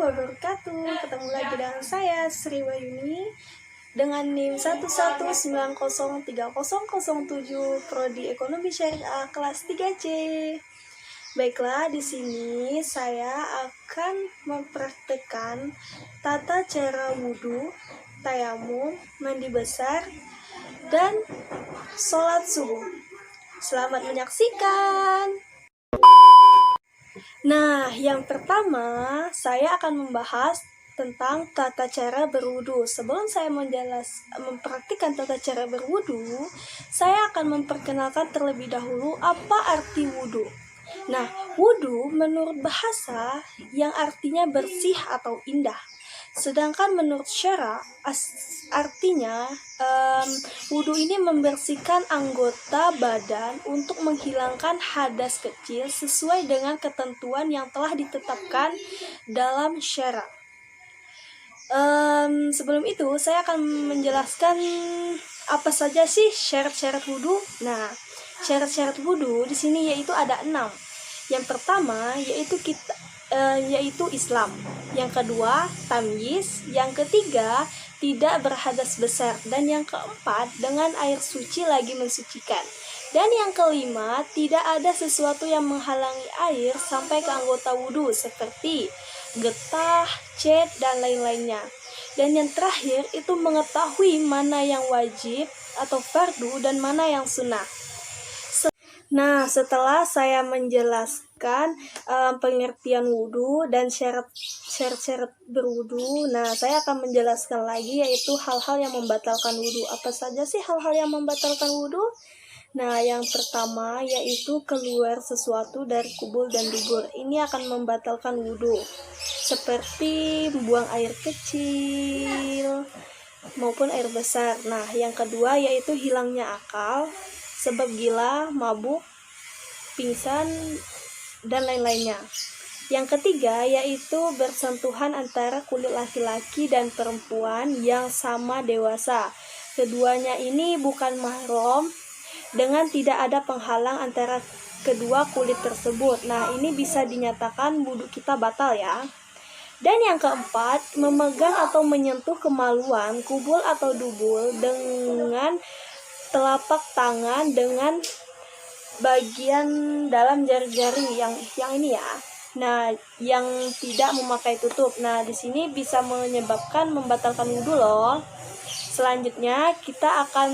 wabarakatuh. Ketemu lagi dengan saya Sri Wayuni dengan NIM 119030007 Prodi Ekonomi Syariah kelas 3C. Baiklah, di sini saya akan mempraktekkan tata cara wudhu, tayamum, mandi besar, dan sholat subuh. Selamat menyaksikan. Nah, yang pertama saya akan membahas tentang tata cara berwudu. Sebelum saya mempraktikkan tata cara berwudu, saya akan memperkenalkan terlebih dahulu apa arti wudu. Nah, wudu menurut bahasa yang artinya bersih atau indah. Sedangkan menurut syara artinya wudu ini membersihkan anggota badan untuk menghilangkan hadas kecil sesuai dengan ketentuan yang telah ditetapkan dalam syara. Sebelum itu saya akan menjelaskan apa saja sih syarat-syarat wudu. Nah, syarat-syarat wudu di sini yaitu ada 6. Yang pertama yaitu Islam. Yang kedua, tamyiz. Yang ketiga, tidak berhadas besar. Dan yang keempat, dengan air suci lagi mensucikan. Dan yang kelima, tidak ada sesuatu yang menghalangi air sampai ke anggota wudhu seperti getah, cat, dan lain-lainnya. Dan yang terakhir itu mengetahui mana yang wajib atau fardu dan mana yang sunnah. Nah, setelah saya menjelaskan pengertian wudhu dan syarat-syarat berwudhu, nah saya akan menjelaskan lagi yaitu hal-hal yang membatalkan wudhu. Apa saja sih hal-hal yang membatalkan wudhu? Nah, yang pertama yaitu keluar sesuatu dari kubul dan dubur. Ini akan membatalkan wudhu, seperti buang air kecil maupun air besar. Nah, yang kedua yaitu hilangnya akal, sebab gila, mabuk, pingsan, dan lain-lainnya. Yang ketiga yaitu bersentuhan antara kulit laki-laki dan perempuan yang sama dewasa. Keduanya ini bukan mahram dengan tidak ada penghalang antara kedua kulit tersebut. Nah, ini bisa dinyatakan wudhu kita batal ya. Dan yang keempat, memegang atau menyentuh kemaluan, kubul atau dubul dengan telapak tangan dengan bagian dalam jari-jari yang ini ya. Nah, yang tidak memakai tutup. Nah, di sini bisa menyebabkan membatalkan wudhu loh. Selanjutnya kita akan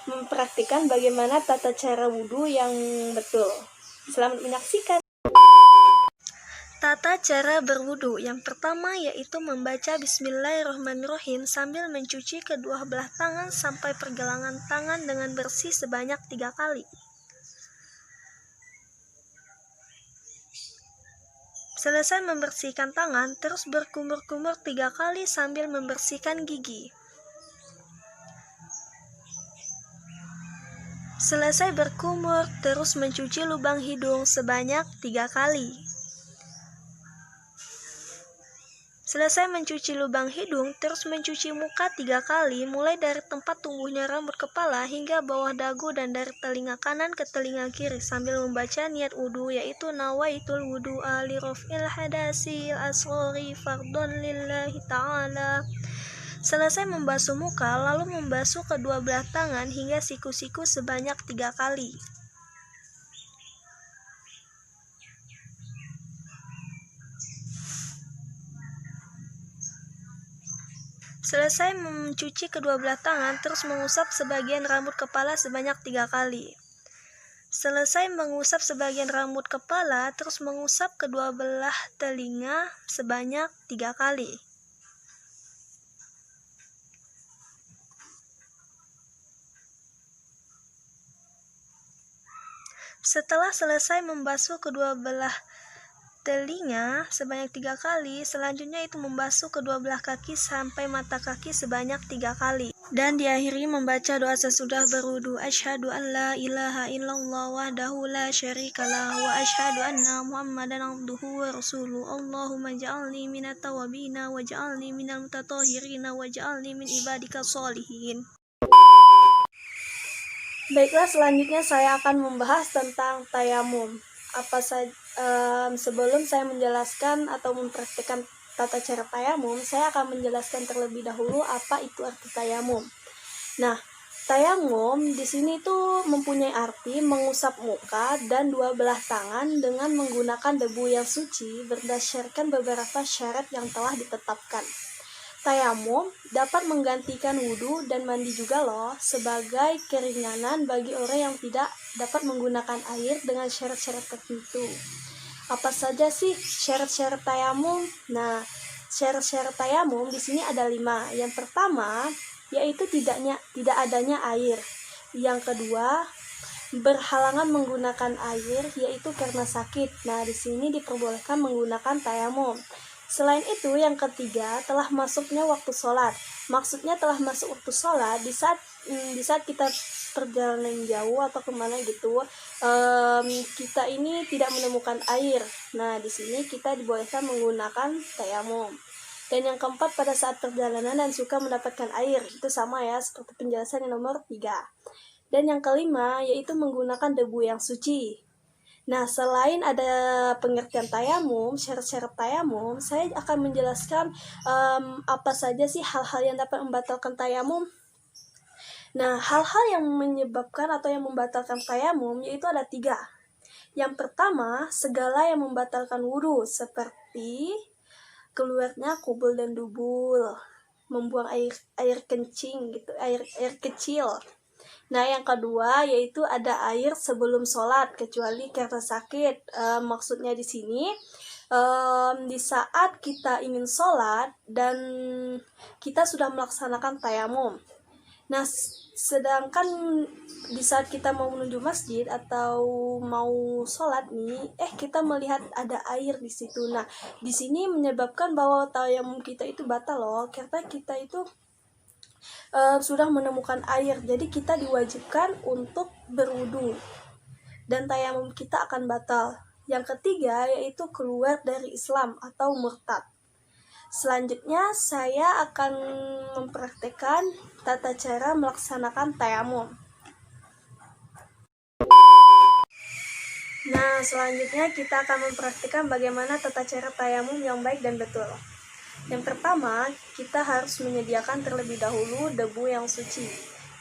mempraktikkan bagaimana tata cara wudhu yang betul. Selamat menyaksikan. Tata cara berwudu yang pertama yaitu membaca Bismillahirrahmanirrahim sambil mencuci kedua belah tangan sampai pergelangan tangan dengan bersih sebanyak 3 kali. Selesai membersihkan tangan, terus berkumur-kumur 3 kali sambil membersihkan gigi. Selesai berkumur, terus mencuci lubang hidung sebanyak 3 kali. Selesai mencuci lubang hidung, terus mencuci muka 3 kali, mulai dari tempat tumbuhnya rambut kepala hingga bawah dagu dan dari telinga kanan ke telinga kiri sambil membaca niat wudu yaitu nawaitul wudu'a li raf'il hadasil asghari fardhon lillahi ta'ala. Selesai membasuh muka, lalu membasuh kedua belah tangan hingga siku-siku sebanyak 3 kali. Selesai mencuci kedua belah tangan, terus mengusap sebagian rambut kepala sebanyak 3 kali. Selesai mengusap sebagian rambut kepala, terus mengusap kedua belah telinga sebanyak 3 kali. Setelah selesai membasuh kedua belah telinga sebanyak 3 kali, selanjutnya itu membasuh kedua belah kaki sampai mata kaki sebanyak 3 kali. Dan diakhiri membaca doa sesudah berwudu. Asyhadu an la ilaha illallah wahdahu la syarikalah wa asyhadu anna Muhammadan abduhu wa rasuluh. Allahumma ja'alni minat tawabina wa ja'alni minal mutatahhirina wa ja'alni min ibadika sholihin. Baiklah, selanjutnya saya akan membahas tentang tayamum. Sebelum saya menjelaskan atau mempraktikkan tata cara tayamum, saya akan menjelaskan terlebih dahulu apa itu arti tayamum. Nah, tayamum di sini tuh mempunyai arti mengusap muka dan dua belah tangan dengan menggunakan debu yang suci berdasarkan beberapa syarat yang telah ditetapkan. Tayamum dapat menggantikan wudhu dan mandi juga loh, sebagai keringanan bagi orang yang tidak dapat menggunakan air dengan syarat-syarat tertentu. Apa saja sih syarat-syarat tayamum? Nah, syarat-syarat tayamum di sini ada 5. Yang pertama yaitu tidak adanya air. Yang kedua, berhalangan menggunakan air yaitu karena sakit. Nah, di sini diperbolehkan menggunakan tayamum. Selain itu, yang ketiga, telah masuknya waktu sholat. Maksudnya telah masuk waktu sholat di saat kita perjalanan jauh atau kemana gitu, kita ini tidak menemukan air. Nah, di sini kita dibolehkan menggunakan tayamum. Dan yang keempat, pada saat perjalanan dan suka mendapatkan air. Itu sama ya, seperti penjelasan yang nomor 3. Dan yang kelima, yaitu menggunakan debu yang suci. Nah, selain ada pengertian tayamum, syarat-syarat tayamum, saya akan menjelaskan apa saja sih hal-hal yang dapat membatalkan tayamum. Nah, hal-hal yang menyebabkan atau yang membatalkan tayamum yaitu ada 3. Yang pertama, segala yang membatalkan wudhu, seperti keluarnya kubul dan dubul, membuang air kencing gitu, air kecil. Nah, yang kedua yaitu ada air sebelum sholat, kecuali karena sakit. Maksudnya di sini, di saat kita ingin sholat dan kita sudah melaksanakan tayamum. Nah, sedangkan di saat kita mau menuju masjid atau mau sholat nih, kita melihat ada air di situ. Nah, di sini menyebabkan bahwa tayamum kita itu batal loh, karena kita itu sudah menemukan air, jadi kita diwajibkan untuk berwudu dan tayamum kita akan batal. Yang ketiga yaitu keluar dari Islam atau murtad. Selanjutnya saya akan mempraktekkan tata cara melaksanakan tayamum. Nah, selanjutnya kita akan mempraktikkan bagaimana tata cara tayamum yang baik dan betul. Yang pertama, kita harus menyediakan terlebih dahulu debu yang suci.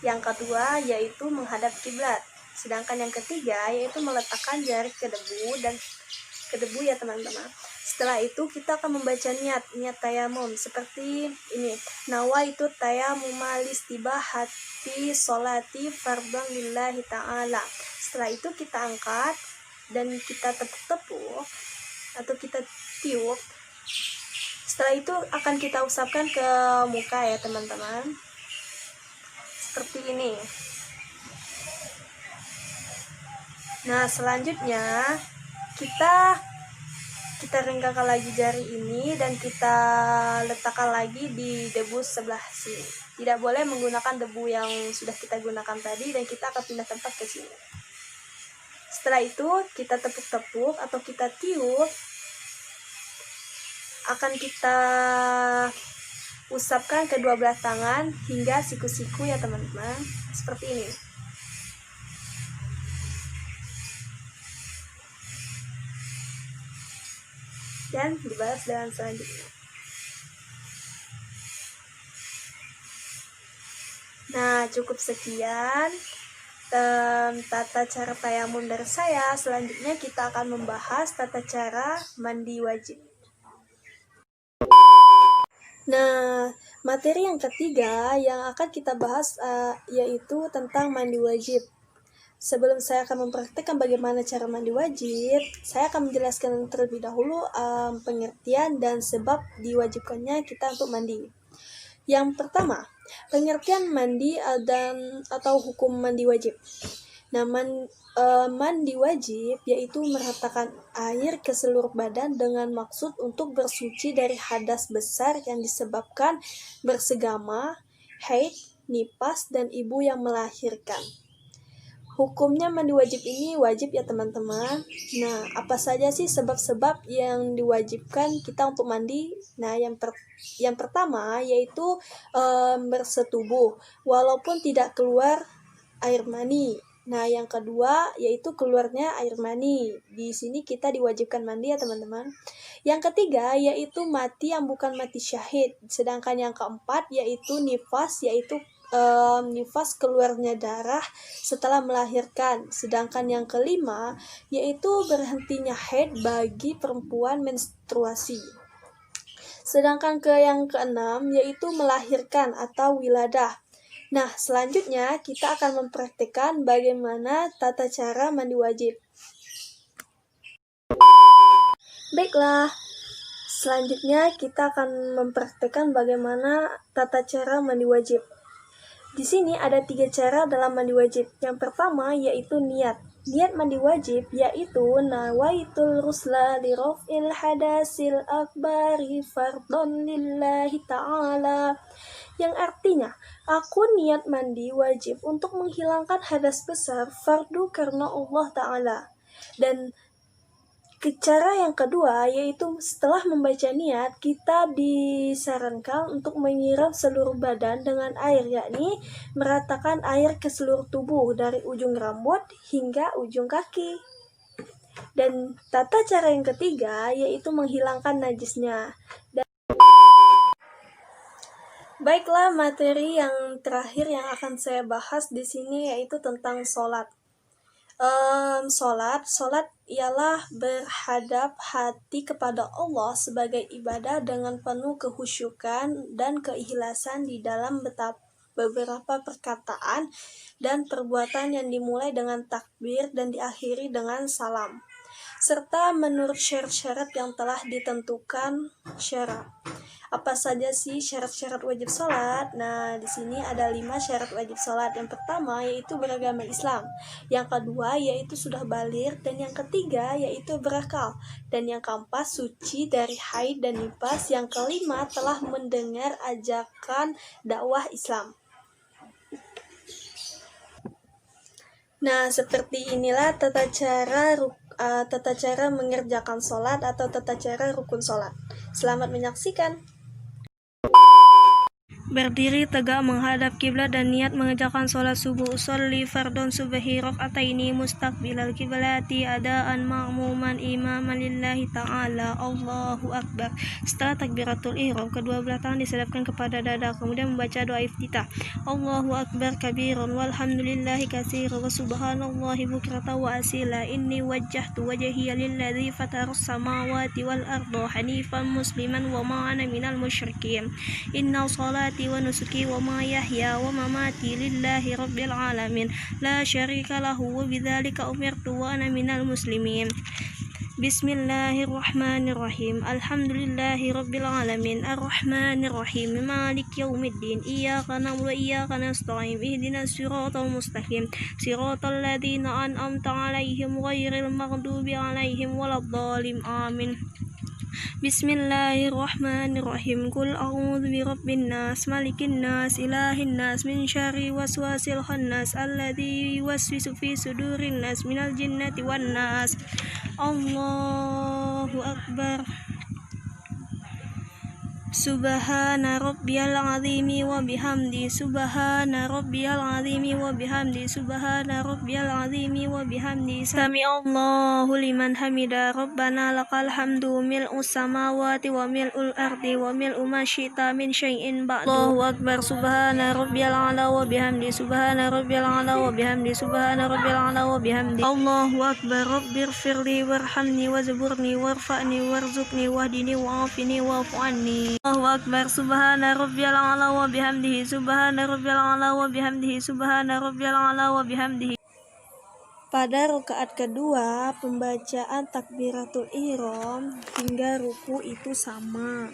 Yang kedua, yaitu menghadap kiblat. Sedangkan yang ketiga, yaitu meletakkan jari ke debu ya teman-teman. Setelah itu, kita akan membaca niat tayamum seperti ini. Nawaitu tayamum listibahati sholati fardhan lillahi ta'ala. Setelah itu kita angkat dan kita tepuk-tepuk atau kita tiup. Setelah itu akan kita usapkan ke muka ya teman-teman, seperti ini. Nah, selanjutnya kita renggangkan lagi jari ini dan kita letakkan lagi di debu sebelah sini. Tidak boleh menggunakan debu yang sudah kita gunakan tadi, dan kita akan pindah tempat ke sini. Setelah itu kita tepuk-tepuk atau kita tiup, akan kita usapkan kedua belah tangan hingga siku-siku ya teman-teman, seperti ini. Dan dibalas dengan selanjutnya. Nah, cukup sekian tata cara tayamum dari saya. Selanjutnya kita akan membahas tata cara mandi wajib. Nah, materi yang ketiga yang akan kita bahas yaitu tentang mandi wajib. Sebelum saya akan mempraktikkan bagaimana cara mandi wajib, saya akan menjelaskan terlebih dahulu pengertian dan sebab diwajibkannya kita untuk mandi. Yang pertama, pengertian mandi atau hukum mandi wajib. Nah, mandi wajib yaitu meratakan air ke seluruh badan dengan maksud untuk bersuci dari hadas besar yang disebabkan bersegama, haid, nifas, dan ibu yang melahirkan. Hukumnya mandi wajib ini wajib ya teman-teman. Nah, apa saja sih sebab-sebab yang diwajibkan kita untuk mandi? Nah, yang pertama yaitu bersetubuh walaupun tidak keluar air mani. Nah, yang kedua yaitu keluarnya air mani. Di sini kita diwajibkan mandi ya teman-teman. Yang ketiga yaitu mati yang bukan mati syahid. Sedangkan yang keempat yaitu nifas, yaitu nifas keluarnya darah setelah melahirkan. Sedangkan yang kelima yaitu berhentinya haid bagi perempuan menstruasi. Sedangkan yang keenam yaitu melahirkan atau wiladah. Nah, selanjutnya kita akan mempraktikkan bagaimana tata cara mandi wajib. Baiklah, selanjutnya kita akan mempraktikkan bagaimana tata cara mandi wajib. Di sini ada 3 cara dalam mandi wajib. Yang pertama yaitu niat. Niat mandi wajib yaitu nawaitul rusla li raf'il hadasil akbari fardhon lillahi ta'ala, yang artinya aku niat mandi wajib untuk menghilangkan hadas besar fardu karena Allah Ta'ala. Dan cara yang kedua yaitu setelah membaca niat kita disarankan untuk menyiram seluruh badan dengan air, yakni meratakan air ke seluruh tubuh dari ujung rambut hingga ujung kaki. Dan tata cara yang ketiga yaitu menghilangkan najisnya. Baiklah, materi yang terakhir yang akan saya bahas di sini yaitu tentang sholat. Sholat ialah berhadap hati kepada Allah sebagai ibadah dengan penuh kehusyukan dan keikhlasan di dalam beberapa perkataan dan perbuatan yang dimulai dengan takbir dan diakhiri dengan salam, serta menurut syarat-syarat yang telah ditentukan syara. Apa saja sih syarat-syarat wajib sholat? Nah, di sini ada 5 syarat wajib sholat. Yang pertama yaitu beragama Islam. Yang kedua yaitu sudah baligh, dan yang ketiga yaitu berakal, dan yang keempat suci dari haid dan nifas. Yang kelima telah mendengar ajakan dakwah Islam. Nah, seperti inilah tata cara mengerjakan sholat atau tata cara rukun sholat. Selamat menyaksikan. Berdiri tegak menghadap kiblat dan niat mengerjakan sholat subuh. Usolli fardon subahi rakaataini mustaqbilal kiblati adaan ma'muman imaman lillahi ta'ala. Allahu akbar. Setelah takbiratul ihram, kedua belah tangan disadapkan kepada dada, kemudian membaca doa iftitah. Allahu akbar kabiran walhamdulillahi katsiran wa subhanallahi bukratan wa asila. Inni wajjahtu wajhiya lilladzi fatarus samawati wal arda hanifan musliman wa ma ana minal musyrikin. Inna sholati wa nusuki wa mahyaya wa mamati lillahi rabbil alamin la syarika lahu wa bidzalika umirtu wa ana minal muslimin. Bismillahirrahmanirrahim. Alhamdulillahi rabbil alamin arrahmanirrahim malik yaumiddin iyyaka na'budu wa iyyaka nasta'in ihdinas siratal mustaqim siratal ladzina an'amta 'alaihim ghairil maghdubi 'alaihim waladdallin. Amin. Bismillahirrahmanirrahim. Qul a'udzu birabbin nas, malikin nas, ilahin nas, min syarri waswasil khannas, alladzi yuwaswisu fi sudurin nas, minal jinnati wan nas. Allahu akbar. Subhana rabbiyal azimi wa bihamdi, subhana rabbiyal azimi wa bihamdi, subhana rabbiyal azimi wa bihamdi. Sami Allahu liman hamida. Rabbana lakal hamdu mil'us samawati wa mil'ul ardi wa mil'u ma syi'ta min syai'in ba'du. Allahu akbar. Subhana rabbiyal ala wa bihamdi, subhana rabbiyal ala wa bihamdi, subhana rabbiyal ala wa bihamdi. Allahu akbar. Rabbighfirli warhamni wazburni warfa'ni warzuqni wahdini wa'afini wa'fu anni. Allahu akbar. Subhana rabbiyal a'la wa bihamdihi, subhana rabbiyal a'la wa bihamdihi, subhana rabbiyal a'la wa bihamdihi. Pada rakaat kedua, pembacaan takbiratul ihram hingga ruku itu sama.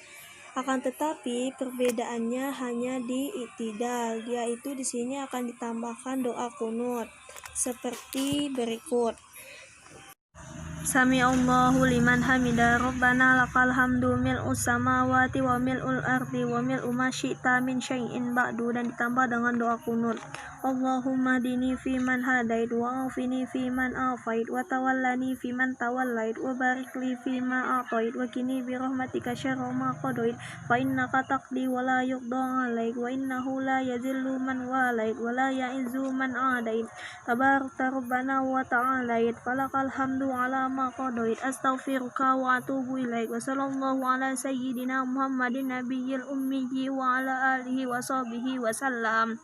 Akan tetapi perbedaannya hanya di i'tidal, yaitu di sini akan ditambahkan doa qunut seperti berikut. Sami Allahu liman hamida. Rabbana lakal hamdu mil'us samawati wa mil'ul ardi wa mil'u ma syi'ta min syai'in ba'du, dan ditambah dengan doa qunut. Allahumma hdini fiman hadait wa afini fiman afait wa tawallani fiman tawallait wa barik li fima atait wa qini bi rahmatika syarra ma qadait fa innaka taqdi wa la yuqda alaik wa innahu la yazillu man walait wa la ya'izzu man adait tabarakta rabbana wa ta'alait falakal hamdu ala ma qadait astaghfiruka wa atubu ilaik wa sallallahu ala sayyidina Muhammadin nabiyil ummi wa ala alihi wa sahbihi wa sallam.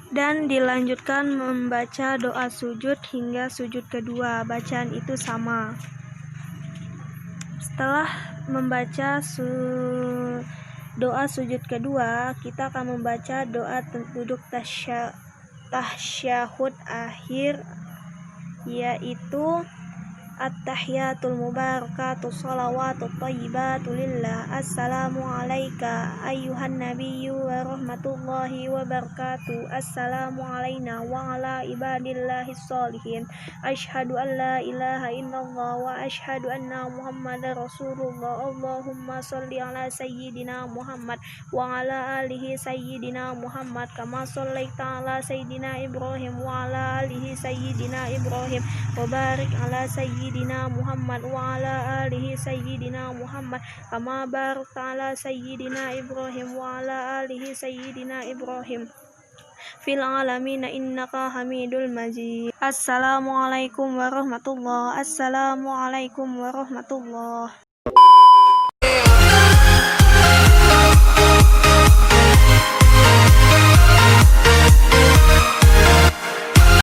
Dan dilanjutkan membaca doa sujud hingga sujud kedua. Bacaan itu sama. Setelah membaca doa sujud kedua, kita akan membaca doa duduk tasyahud akhir, yaitu At-tahiyatul mubarakatuh salawatut thayyibatu lillah. Assalamu alayka ayyuhan nabiyyu wa rahmatullahi wa barakatuh. Assalamu alayna wa ala ibadillahis sholihin. Asyhadu an la ilaha illallah wa asyhadu anna muhammadar rasulullah. Allahumma sholli ala sayyidina Muhammad wa ala alihi sayyidina Muhammad kama shollaita ala sayyidina Ibrahim wa ala alihi sayyidina Ibrahim wa barik ala sayyidina Muhammad wa ala alihi sayyidina Muhammad kama barakta ala sayyidina Ibrahim wa ala alihi sayyidina Ibrahim fil alamin innaka hamidul majid. Assalamualaikum warahmatullahi wabarakatuh.